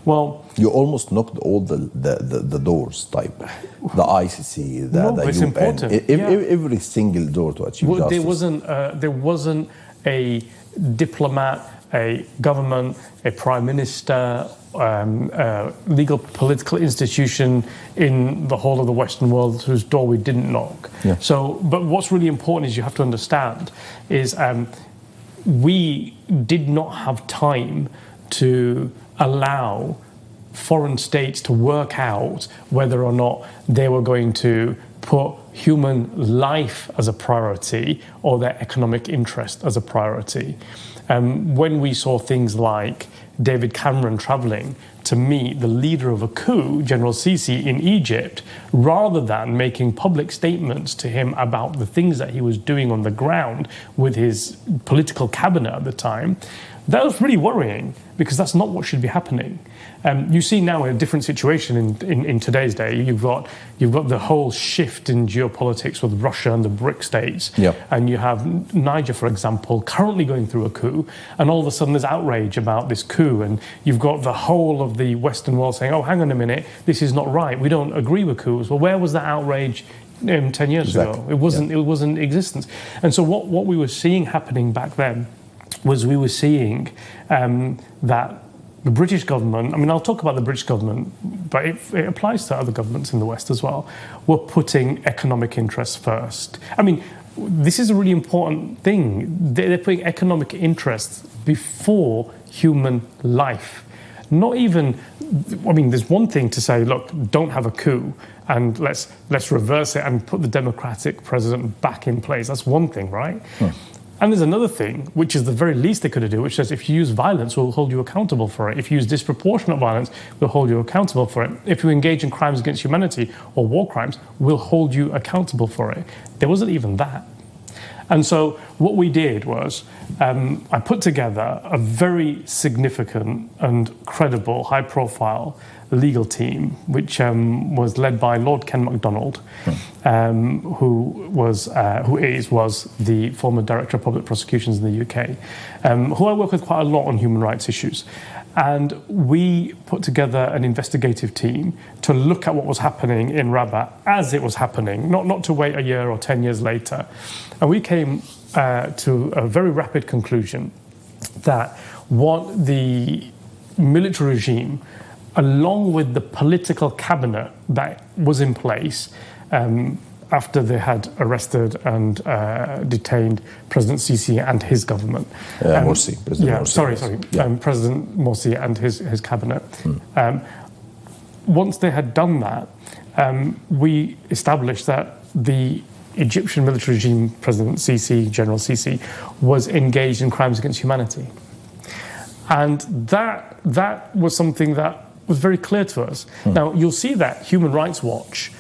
Well, you almost knocked all the doors, type the ICC, the it's UN, important. Every single door to achieve justice. There wasn't a diplomat, a government, a prime minister, legal political institution in the whole of the Western world whose door we didn't knock. Yeah. So, but what's really important is you have to understand is we did not have time to allow foreign states to work out whether or not they were going to put human life as a priority or their economic interest as a priority. When we saw things like David Cameron travelling to meet the leader of a coup, General Sisi, in Egypt, rather than making public statements to him about the things that he was doing on the ground with his political cabinet at the time, that was really worrying because that's not what should be happening. You see now in a different situation in today's day. You've got the whole shift in geopolitics with Russia and the BRIC states. Yep. And you have Niger, for example, currently going through a coup, and all of a sudden there's outrage about this coup, and you've got the whole of the Western world saying, oh, hang on a minute, this is not right, we don't agree with coups. Well, where was that outrage 10 years ago? It wasn't in existence. And so what we were seeing happening back then was we were seeing that the British government, I mean, I'll talk about the British government, but it applies to other governments in the West as well, were putting economic interests first. I mean, this is a really important thing. They're putting economic interests before human life. Not even, I mean, there's one thing to say, look, don't have a coup and let's reverse it and put the democratic president back in place. That's one thing, right? And there's another thing, which is the very least they could do, which says if you use violence, we'll hold you accountable for it. If you use disproportionate violence, we'll hold you accountable for it. If you engage in crimes against humanity or war crimes, we'll hold you accountable for it. There wasn't even that. And so what we did was I put together a very significant and credible, high-profile legal team, which was led by Lord Ken MacDonald, who was the former Director of Public Prosecutions in the UK, who I work with quite a lot on human rights issues. And we put together an investigative team to look at what was happening in Rabat as it was happening, not to wait a year or 10 years later. And we came to a very rapid conclusion that what the military regime, along with the political cabinet that was in place after they had arrested and detained President Sisi and his government. Morsi. President Morsi and his cabinet. Once they had done that, we established that the Egyptian military regime, President Sisi, General Sisi, was engaged in crimes against humanity. And that was something that was very clear to us. Now, you'll see that Human Rights Watch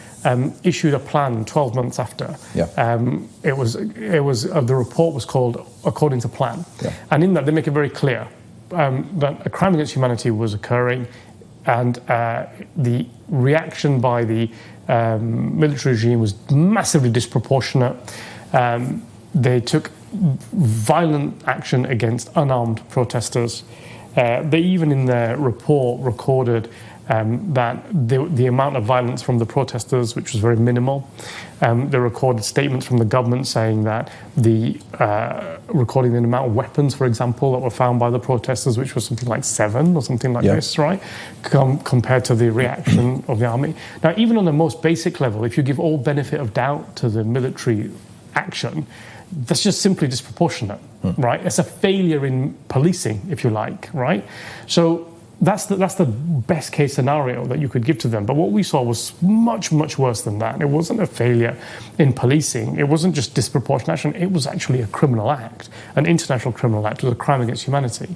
issued a plan 12 months after. It was the report was called According to Plan. And in that, they make it very clear that a crime against humanity was occurring, and the reaction by the military regime was massively disproportionate. They took violent action against unarmed protesters. They even in their report recorded that the amount of violence from the protesters, which was very minimal. They recorded statements from the government saying that recording the amount of weapons, for example, that were found by the protesters, which was something like 7 or something like this, right? Compared to the reaction of the army. Now, even on the most basic level, if you give all benefit of doubt to the military action, that's just simply disproportionate, right? It's a failure in policing, if you like, right? So that's the best case scenario that you could give to them. But what we saw was much, much worse than that. It wasn't a failure in policing. It wasn't just disproportionate action. It was actually a criminal act, an international criminal act. It was a crime against humanity.